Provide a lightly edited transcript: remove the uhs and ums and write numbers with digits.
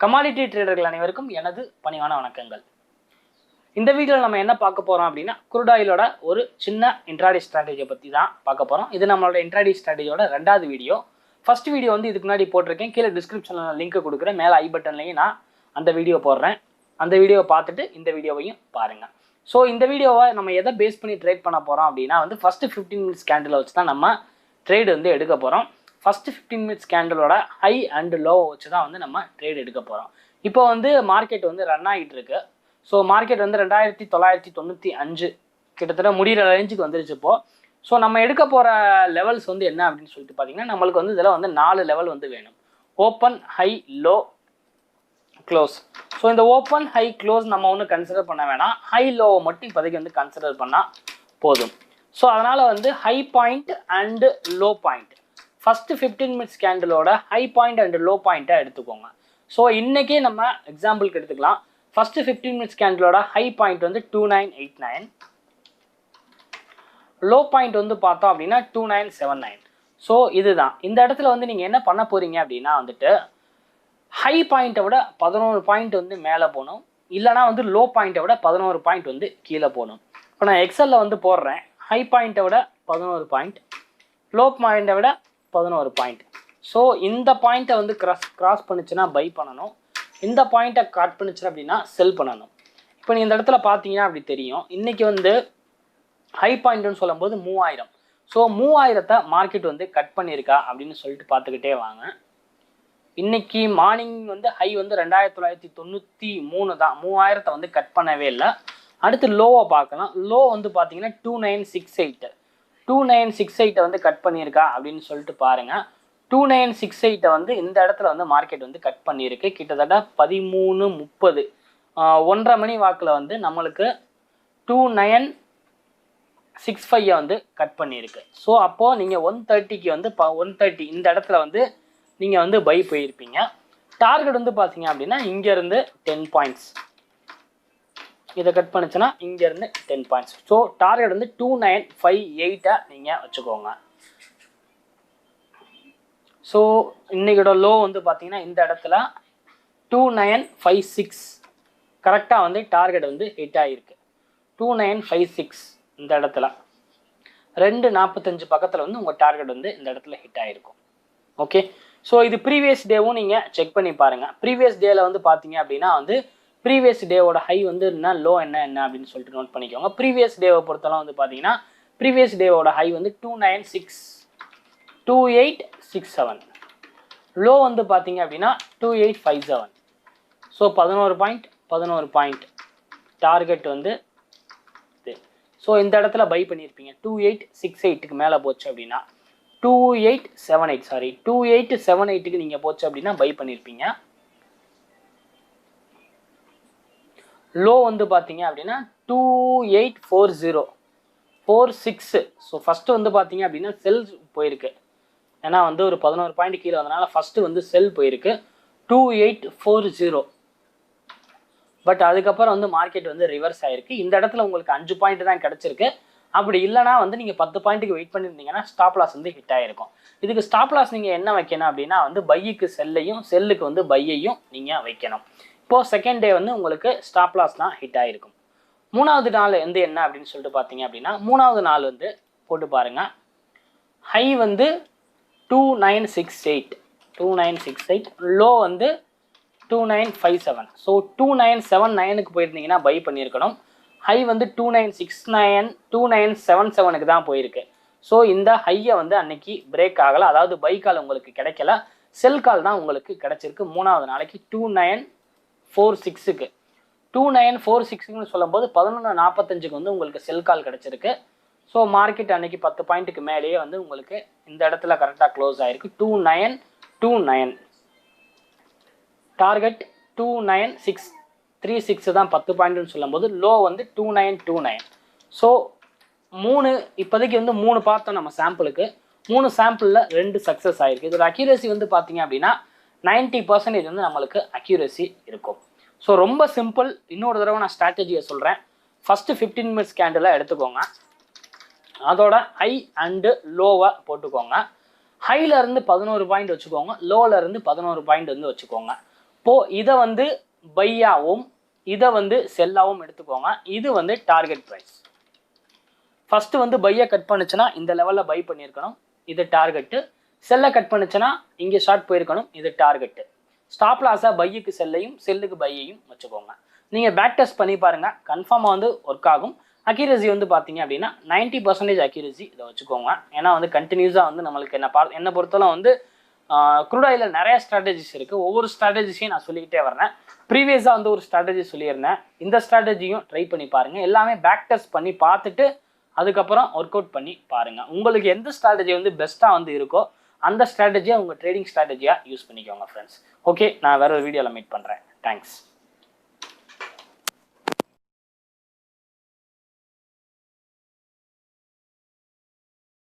Commodity ட்ரேடர்கள் அனைவருக்கும் எனது பணிவான வணக்கங்கள். இந்த வீடியோவில் நம்ம என்ன பார்க்க போகிறோம் அப்படின்னா, குரூட் ஆயிலோட ஒரு சின்ன இன்ட்ராடே ஸ்ட்ராட்டஜியை பற்றி தான் பார்க்க போகிறோம். இது நம்மளோட இன்ட்ராடே ஸ்ட்ராட்டஜியோட ரெண்டாவது வீடியோ. ஃபர்ஸ்ட் வீடியோ வந்து இதுக்கு முன்னாடி போட்டிருக்கேன், கீழே டிஸ்கிரிப்ஷனில் லிங்க் கொடுக்குறேன், மேலே ஐ பட்டன்லையும் நான் அந்த வீடியோ போடுறேன். அந்த வீடியோவை பார்த்துட்டு இந்த வீடியோவையும் பாருங்கள். ஸோ இந்த வீடியோவை நம்ம எதை பேஸ் பண்ணி ட்ரேட் பண்ண போகிறோம் அப்படின்னா வந்து ஃபஸ்ட்டு 15 மினிட்ஸ் கேண்டில் வச்சு தான் நம்ம ட்ரேடு வந்து எடுக்க போகிறோம். ஃபஸ்ட்டு 15 மினிட்ஸ் கேண்டலோட ஹை அண்ட் லோ வச்சு தான் வந்து நம்ம ட்ரேட் எடுக்க போகிறோம். இப்போ வந்து மார்க்கெட் வந்து ரன் ஆகிட்டு இருக்கு. ஸோ மார்க்கெட் வந்து 2995 கிட்டத்தட்ட முடிகிற ரேஞ்சுக்கு வந்துருச்சு இப்போது. ஸோ நம்ம எடுக்க போகிற லெவல்ஸ் வந்து என்ன அப்படின்னு சொல்லிட்டு பார்த்தீங்கன்னா, நம்மளுக்கு வந்து இதில் வந்து 4 லெவல் வந்து வேணும். Open, high, low, close. So இந்த ஓப்பன், ஹை, க்ளோஸ் நம்ம ஒன்றும் கன்சிடர் பண்ண வேணாம். ஹை லோவை மட்டும் இப்போதைக்கு வந்து கன்சிடர் பண்ணால் போதும். ஸோ அதனால் வந்து high point and low point first 15 minutes கேண்டிலோட ஹை பாயிண்ட் அண்ட் லோ பாயிண்ட்டை எடுத்துக்கோங்க. ஸோ இன்றைக்கே நம்ம எக்ஸாம்பிளுக்கு எடுத்துக்கலாம். ஃபஸ்ட்டு 15 மினிட்ஸ் கேண்டிலோட ஹை பாயிண்ட் வந்து 2989, லோ பாயிண்ட் வந்து பார்த்தோம் அப்படின்னா 2979. ஸோ இதுதான் இந்த இடத்துல வந்து நீங்கள் என்ன பண்ண போகிறீங்க அப்படின்னா வந்துட்டு ஹை பாயிண்ட்டை விட 11 பாயிண்ட் வந்து மேலே போகணும், இல்லைனா வந்து லோ பாயிண்ட்டை விட 11 பாயிண்ட் வந்து கீழே போகணும். இப்போ நான் எக்ஸலில் வந்து போடுறேன். ஹை பாயிண்ட்டை விட 11 பாயிண்ட், லோ பாயிண்ட்டை விட 11 பாயிண்ட். ஸோ இந்த பாயிண்ட்டை வந்து கிராஸ் பண்ணிச்சுன்னா பை பண்ணணும், இந்த பாயிண்ட்டை கட் பண்ணிச்சு அப்படின்னா செல் பண்ணணும். இப்போ நீங்கள் இந்த இடத்துல பார்த்தீங்கன்னா அப்படி தெரியும். இன்றைக்கி வந்து ஹை பாயிண்ட்டுன்னு சொல்லும்போது 3000. ஸோ 3000 மார்க்கெட் வந்து கட் பண்ணியிருக்கா அப்படின்னு சொல்லிட்டு பார்த்துக்கிட்டே வாங்க. இன்றைக்கி மார்னிங் வந்து ஹை வந்து 2993 தான், 3000 வந்து கட் பண்ணவே இல்லை. அடுத்து லோவை பார்க்கலாம். லோ வந்து பார்த்தீங்கன்னா 2968, 2968 வந்து கட் பண்ணியிருக்கா அப்படின்னு சொல்லிட்டு பாருங்கள். 2968 வந்து இந்த இடத்துல வந்து மார்க்கெட் வந்து கட் பண்ணியிருக்கு. கிட்டத்தட்ட 13:30 1:30 மணி வாக்கில் வந்து நம்மளுக்கு 2965 வந்து கட் பண்ணியிருக்கு. ஸோ அப்போது நீங்கள் 130க்கு வந்து 130 இந்த இடத்துல வந்து நீங்கள் வந்து பை போயிருப்பீங்க. டார்கெட் வந்து பார்த்தீங்க அப்படின்னா இங்கேருந்து 10 பாயிண்ட்ஸ், இதை கட் பண்ணிச்சுன்னா இங்கேருந்து 10 பாயிண்ட்ஸ். ஸோ டார்கெட் வந்து 2958 நீங்கள் வச்சுக்கோங்க. ஸோ இன்றைக்கோட லோ வந்து பார்த்தீங்கன்னா இந்த இடத்துல 2956 கரெக்டாக வந்து டார்கெட் வந்து ஹிட் ஆகிருக்கு. 2956 இந்த இடத்துல 2:45 பக்கத்தில் வந்து உங்கள் டார்கெட் வந்து இந்த இடத்துல ஹிட் ஆகிருக்கும். ஓகே, ஸோ இது ப்ரீவியஸ் டேவும் நீங்கள் செக் பண்ணி பாருங்கள். ப்ரீவியஸ் டேயில் வந்து பார்த்தீங்க அப்படின்னா வந்து ப்ரீவியஸ் டேவோட ஹை வந்து என்ன, லோ என்ன அப்படின்னு சொல்லிட்டு நோட் பண்ணிக்கோங்க. ப்ரீவியஸ் டேவை பொறுத்தலாம் வந்து பார்த்தீங்கன்னா ப்ரீவியஸ் டேவோட ஹை வந்து 2867, லோ வந்து பார்த்தீங்க அப்படின்னா 2857. ஸோ 11 பாயிண்ட் டார்கெட் வந்து இது. ஸோ இந்த இடத்துல பை பண்ணியிருப்பீங்க. 2868க்கு மேலே போச்சு அப்படின்னா 2878க்கு நீங்கள் போச்சு அப்படின்னா பை பண்ணியிருப்பீங்க. லோ வந்து பார்த்தீங்க அப்படின்னா 284046. ஸோ ஃபஸ்ட்டு வந்து பார்த்தீங்க அப்படின்னா செல் போயிருக்கு. ஏன்னா வந்து ஒரு 11 பாயிண்ட் கீழே வந்தனால ஃபஸ்ட்டு வந்து செல் போயிருக்கு 2840. பட் அதுக்கப்புறம் வந்து மார்க்கெட் வந்து ரிவர்ஸ் ஆகிருக்கு. இந்த இடத்துல உங்களுக்கு 5 பாயிண்ட் தான் கிடச்சிருக்கு. அப்படி இல்லைனா வந்து நீங்கள் 10 பாயிண்ட்டுக்கு வெயிட் பண்ணியிருந்தீங்கன்னா ஸ்டாப் லாஸ் வந்து ஹிட் ஆகிருக்கும். இதுக்கு ஸ்டாப் லாஸ் நீங்கள் என்ன வைக்கணும் அப்படின்னா வந்து பையுக்கு செல்லையும், செல்லுக்கு வந்து பையையும் நீங்கள் வைக்கணும். இப்போது செகண்ட் டே வந்து உங்களுக்கு ஸ்டாப் லாஸ் தான் ஹிட் ஆகிருக்கும். மூணாவது நாள் வந்து என்ன அப்படின்னு சொல்லிட்டு பார்த்தீங்க அப்படின்னா, மூணாவது நாள் வந்து போட்டு பாருங்கள். ஹை வந்து 2968, லோ வந்து 2957. ஸோ 2979க்கு போயிருந்தீங்கன்னா பை பண்ணியிருக்கணும். ஹை வந்து 2977க்கு தான் போயிருக்கு. ஸோ இந்த ஹையை வந்து அன்னைக்கு பிரேக் ஆகலை, அதாவது பை கால் உங்களுக்கு கிடைக்கல, செல் கால் தான் உங்களுக்கு கிடைச்சிருக்கு. மூணாவது நாளைக்கு 2946க்கு 2946ன்னு சொல்லும்போது 11:45க்கு வந்து உங்களுக்கு செல் கால் கிடைச்சிருக்கு. ஸோ மார்க்கெட் அன்னைக்கு 10 பாயிண்ட்டுக்கு மேலேயே வந்து உங்களுக்கு இந்த இடத்துல கரெக்டாக க்ளோஸ் ஆகிருக்கு. 2929 டார்கெட் 29636 தான் 10 பாயிண்ட்னு சொல்லும்போது லோ வந்து 2929. ஸோ இப்போதைக்கு வந்து 3 பார்த்தோம் நம்ம சாம்பிளுக்கு. 3 சாம்பிளில் 2 சக்ஸஸ் ஆகிருக்கு. இதோட அக்யூரேசி வந்து பார்த்தீங்க அப்படின்னா 90% வந்து நம்மளுக்கு அக்யூரேசி இருக்கும். ஸோ ரொம்ப சிம்பிள். இன்னொரு தடவை நான் ஸ்ட்ராட்டஜியை சொல்கிறேன். ஃபஸ்ட்டு 15 மினிட்ஸ் கேண்டில் எடுத்துக்கோங்க, அதோட ஹை அண்டு லோவை போட்டுக்கோங்க. ஹையிலேருந்து 11 பாயிண்ட் வச்சுக்கோங்க, லோவிலேருந்து 11 பாயிண்ட் வந்து வச்சுக்கோங்க. இப்போது இதை வந்து பையாகவும் இதை வந்து செல்லாகவும் எடுத்துக்கோங்க. இது வந்து டார்கெட் ப்ரைஸ். ஃபஸ்ட்டு வந்து பையை கட் பண்ணுச்சுன்னா இந்த லெவலில் பை பண்ணியிருக்கணும், இது டார்கெட்டு. செல்லை கட் பண்ணுச்சுன்னா இங்கே ஷார்ட் போயிருக்கணும், இது டார்கெட்டு. ஸ்டாப் லாஸாக பையுக்கு செல்லையும் செல்லுக்கு பையையும் வச்சுக்கோங்க. நீங்கள் பேக் டெஸ்ட் பண்ணி பாருங்கள், கன்ஃபார்மாக வந்து ஒர்க் ஆகும். அக்யூரசி வந்து பார்த்தீங்க அப்படின்னா 90% அக்யூரசி இதை வச்சுக்கோங்க. ஏன்னா வந்து கண்டினியூஸாக வந்து நம்மளுக்கு என்னை பொறுத்தவரை வந்து க்ரூட் ஆயிலில் நிறைய ஸ்ட்ராட்டஜிஸ் இருக்குது. ஒவ்வொரு ஸ்ட்ராட்டஜிஸையும் நான் சொல்லிக்கிட்டே வரேன். ப்ரீவியஸாக வந்து ஒரு ஸ்ட்ராட்டஜி சொல்லியிருந்தேன், இந்த ஸ்ட்ராட்டஜியும் ட்ரை பண்ணி பாருங்கள். எல்லாமே பேக் டெஸ்ட் பண்ணி பார்த்துட்டு அதுக்கப்புறம் ஒர்க் அவுட் பண்ணி பாருங்கள். உங்களுக்கு எந்த ஸ்ட்ராட்டஜி வந்து பெஸ்ட்டாக வந்து இருக்கோ அந்த ஸ்ட்ராட்டஜியை உங்கள் ட்ரேடிங் ஸ்ட்ராட்டஜியாக யூஸ் பண்ணிக்கோங்க ஃப்ரெண்ட்ஸ். ஓகே, நான் வேற ஒரு வீடியோவில் மீட் பண்ணுறேன். தேங்க்ஸ்.